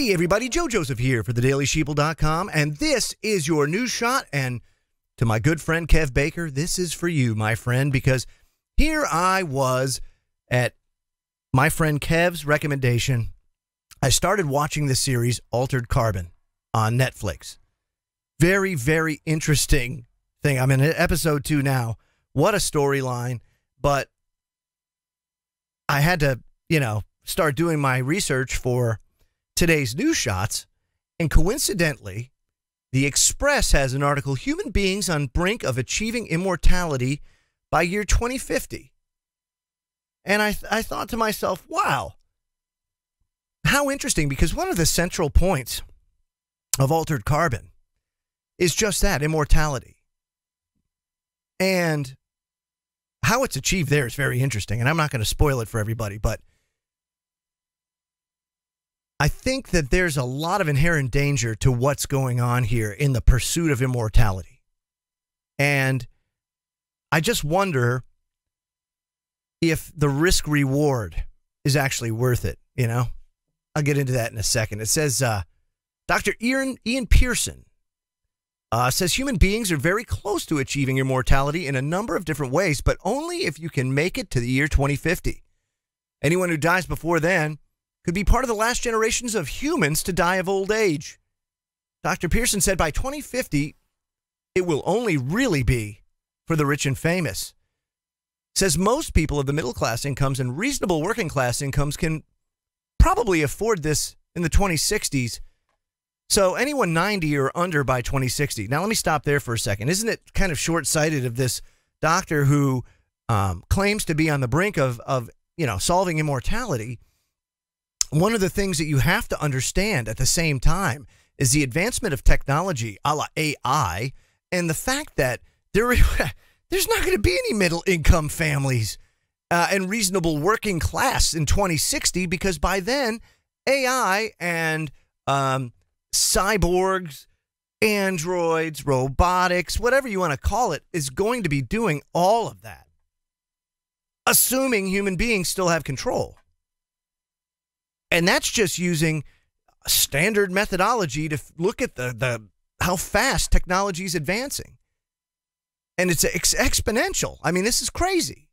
Hey everybody, Joe Joseph here for thedailysheeple.com, and this is your news shot. And to my good friend Kev Baker, this is for you, my friend, because here I was at my friend Kev's recommendation. I started watching the series Altered Carbon on Netflix. Very, very interesting thing. I'm in episode 2 now. What a storyline. But I had to, start doing my research for today's news shots, and coincidentally, the Express has an article, Human Beings on Brink of Achieving Immortality by Year 2050. And I thought to myself, wow, how interesting, because one of the central points of Altered Carbon is just that, immortality. And how it's achieved there is very interesting, and I'm not going to spoil it for everybody, but I think that there's a lot of inherent danger to what's going on here in the pursuit of immortality. And I just wonder if the risk reward is actually worth it, I'll get into that in a second. It says, Dr. Ian Pearson says human beings are very close to achieving immortality in a number of different ways, but only if you can make it to the year 2050. Anyone who dies before then could be part of the last generations of humans to die of old age. Dr. Pearson said by 2050, it will only really be for the rich and famous. Says most people of the middle class incomes and reasonable working class incomes can probably afford this in the 2060s. So anyone 90 or under by 2060. Now, let me stop there for a second. Isn't it kind of short-sighted of this doctor who claims to be on the brink of solving immortality? One of the things that you have to understand at the same time is the advancement of technology, a la AI, and the fact that there's not going to be any middle-income families and reasonable working class in 2060, because by then, AI and cyborgs, androids, robotics, whatever you want to call it, is going to be doing all of that, assuming human beings still have control. And that's just using standard methodology to look at how fast technology is advancing. And it's exponential. I mean, this is crazy.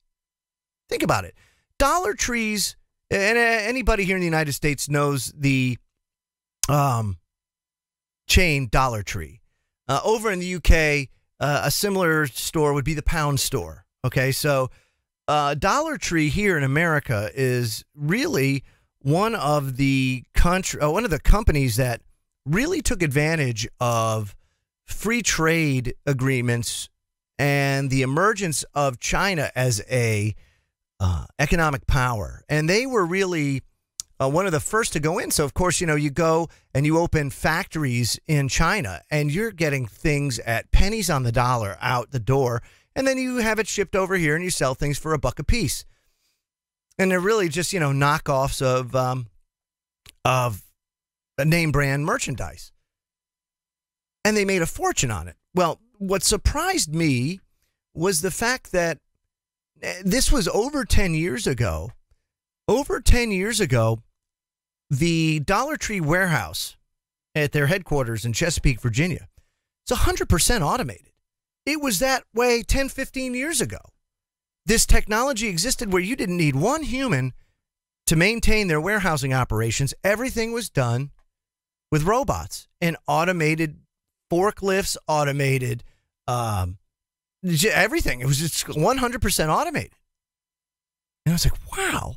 Think about it. Dollar Trees, and anybody here in the United States knows the chain Dollar Tree. Over in the UK, a similar store would be the Pound Store. Okay, so Dollar Tree here in America is really one of the companies that really took advantage of free trade agreements and the emergence of China as a economic power. And they were really one of the first to go in. So, of course, you go and you open factories in China and you're getting things at pennies on the dollar out the door. And then you have it shipped over here and you sell things for $1 a piece. And they're really just, knockoffs of a name brand merchandise. And they made a fortune on it. Well, what surprised me was the fact that this was over 10 years ago. Over 10 years ago, the Dollar Tree warehouse at their headquarters in Chesapeake, Virginia, it's 100% automated. It was that way 10, 15 years ago. This technology existed where you didn't need one human to maintain their warehousing operations. Everything was done with robots and automated forklifts, automated everything. It was just 100% automated. And I was like, wow,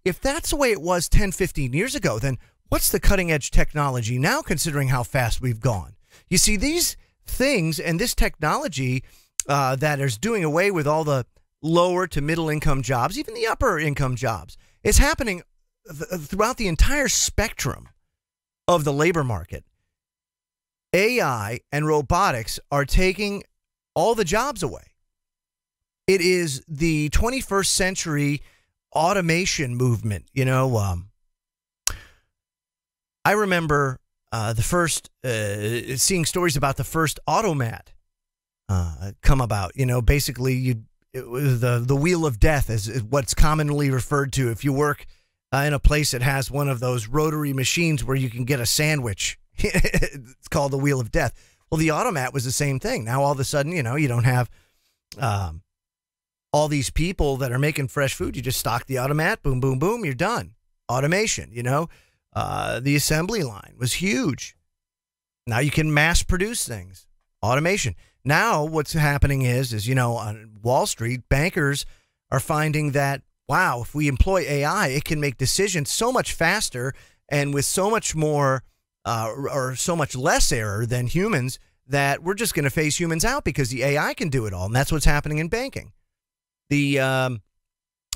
if that's the way it was 10, 15 years ago, then what's the cutting edge technology now, considering how fast we've gone? You see, these things and this technology that is doing away with all the lower to middle income jobs, even the upper income jobs, is happening throughout the entire spectrum of the labor market. AI and robotics are taking all the jobs away. It is the 21st century automation movement. I remember the first seeing stories about the first automat come about. Basically it was the wheel of death is what's commonly referred to. If you work in a place that has one of those rotary machines where you can get a sandwich. It's called the Wheel of Death. Well, the automat was the same thing. Now, all of a sudden, you don't have all these people that are making fresh food. You just stock the automat, boom, boom, boom, you're done. Automation, the assembly line was huge. Now you can mass produce things. Automation. Now what's happening is on Wall Street, bankers are finding that, wow, if we employ AI, it can make decisions so much faster and with so much more or so much less error than humans that we're just going to phase humans out because the AI can do it all. And that's what's happening in banking. The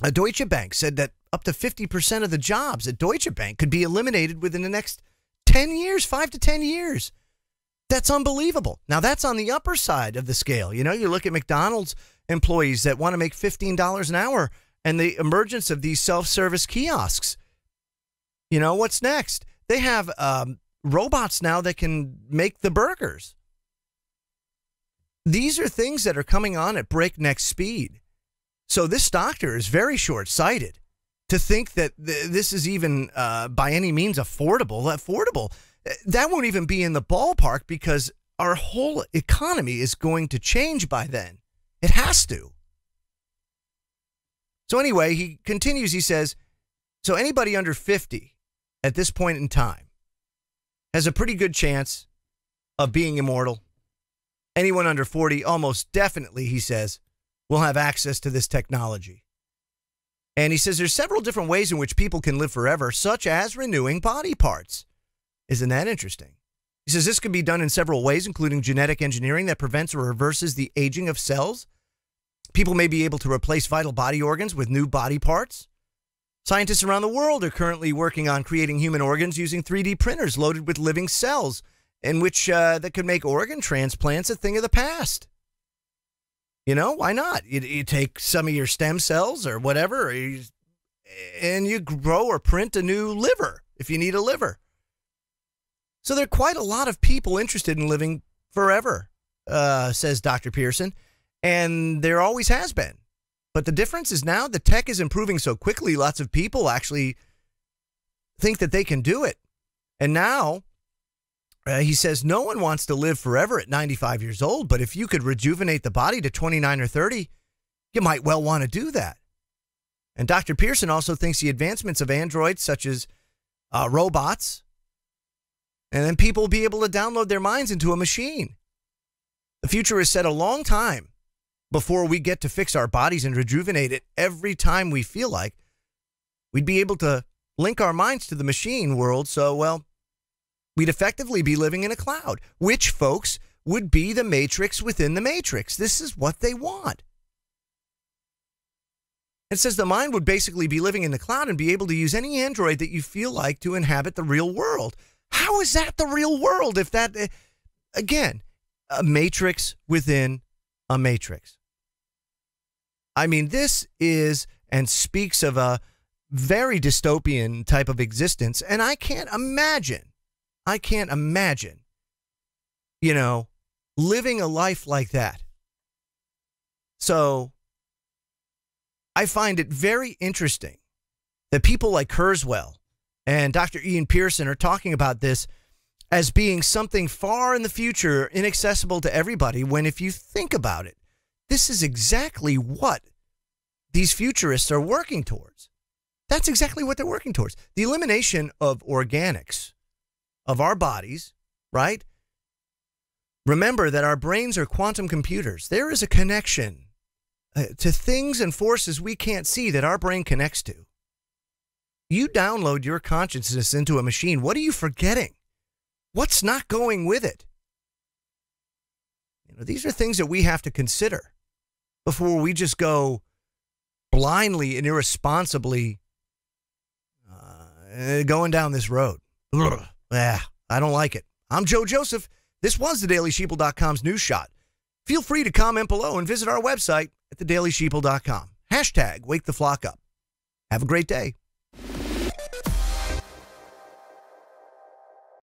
Deutsche Bank said that up to 50% of the jobs at Deutsche Bank could be eliminated within the next 10 years, 5 to 10 years. That's unbelievable. Now, that's on the upper side of the scale. You look at McDonald's employees that want to make $15 an hour and the emergence of these self-service kiosks. What's next? They have robots now that can make the burgers. These are things that are coming on at breakneck speed. So this doctor is very short-sighted to think that this is even by any means affordable. That won't even be in the ballpark because our whole economy is going to change by then. It has to. So anyway, he continues, he says, so anybody under 50 at this point in time has a pretty good chance of being immortal. Anyone under 40, almost definitely, he says, will have access to this technology. And he says there's several different ways in which people can live forever, such as renewing body parts. Isn't that interesting? He says this could be done in several ways, including genetic engineering that prevents or reverses the aging of cells. People may be able to replace vital body organs with new body parts. Scientists around the world are currently working on creating human organs using 3D printers loaded with living cells, in which that could make organ transplants a thing of the past. Why not? You take some of your stem cells or whatever, and you grow or print a new liver if you need a liver. So there are quite a lot of people interested in living forever, says Dr. Pearson, and there always has been. But the difference is now the tech is improving so quickly, lots of people actually think that they can do it. And now, he says no one wants to live forever at 95 years old, but if you could rejuvenate the body to 29 or 30, you might well want to do that. And Dr. Pearson also thinks the advancements of androids, such as robots, and then people will be able to download their minds into a machine. The future is set a long time before we get to fix our bodies and rejuvenate it every time we feel like. We'd be able to link our minds to the machine world, so, well, we'd effectively be living in a cloud, which, folks, would be the matrix within the matrix. This is what they want. It says the mind would basically be living in the cloud and be able to use any android that you feel like to inhabit the real world. How is that the real world if that, again, a matrix within a matrix? I mean, this is and speaks of a very dystopian type of existence, and I can't imagine, living a life like that. So I find it very interesting that people like Kurzweil and Dr. Ian Pearson are talking about this as being something far in the future, inaccessible to everybody, when if you think about it, this is exactly what these futurists are working towards. That's exactly what they're working towards. The elimination of organics of our bodies, right? Remember that our brains are quantum computers. There is a connection to things and forces we can't see that our brain connects to. You download your consciousness into a machine. What are you forgetting? What's not going with it? These are things that we have to consider before we just go blindly and irresponsibly going down this road. I don't like it. I'm Joe Joseph. This was thedailysheeple.com's News Shot. Feel free to comment below and visit our website at thedailysheeple.com. #WakeTheFlockUp. Have a great day.